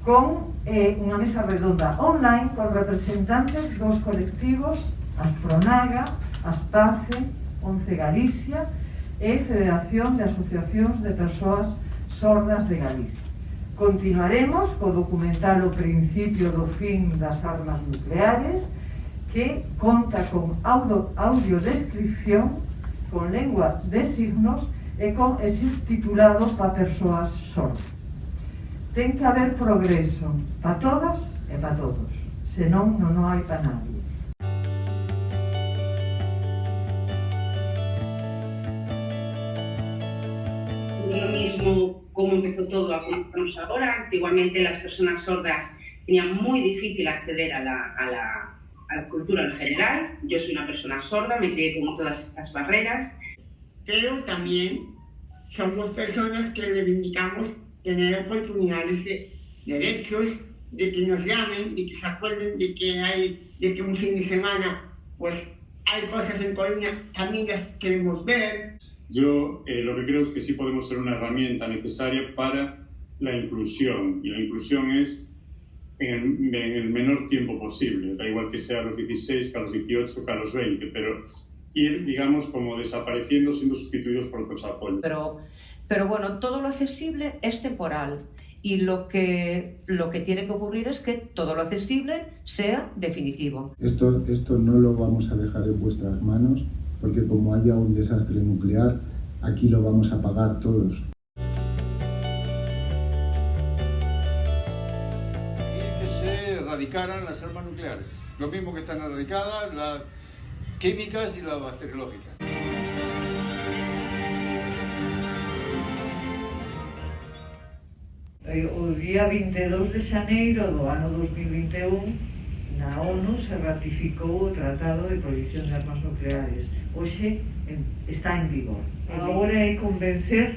con unha mesa redonda online con representantes dos colectivos Aspronaga, Aspace, Once Galicia e Federación de Asociacións de Persoas Sordas de Galicia. Continuaremos co documental O principio do fin das armas nucleares, que conta con audiodescripción, con lengua de signos e con subtitulado para persoas sordas. Ten que haber progreso para todas e para todos, senón non hai para nadie. Lo mismo como empezó todo a como estamos ahora. Antiguamente las personas sordas tenían muy difícil acceder a la cultura en general. Yo soy una persona sorda, me crié con todas estas barreras. Pero también somos personas que reivindicamos tener oportunidades de derechos, de que nos llamen, de que se acuerden de que un fin de semana pues hay cosas en Coruña, también las queremos ver. Yo lo que creo es que sí podemos ser una herramienta necesaria para la inclusión, y la inclusión es en el menor tiempo posible, da igual que sea a los 16, que a los 18, que a los 20, pero ir, digamos, como desapareciendo, siendo sustituidos por otros apoyos. Pero bueno, todo lo accesible es temporal, y lo que tiene que ocurrir es que todo lo accesible sea definitivo. Esto no lo vamos a dejar en vuestras manos, porque como haya un desastre nuclear, aquí lo vamos a pagar todos. Y que se erradicaran las armas nucleares, lo mismo que están erradicadas las químicas y las bacteriológicas. O día 22 de xaneiro do ano 2021, na ONU se ratificou o Tratado de Prohibición de Armas Nucleares. Hoxe está en vigor. Agora é convencer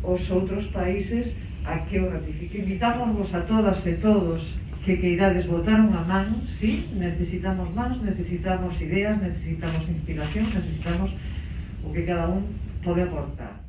os outros países a que o ratifiquen. Invitamos a todas e todos que queirades botar unha man, sí, necesitamos mans, necesitamos ideas, necesitamos inspiración, necesitamos o que cada un pode aportar.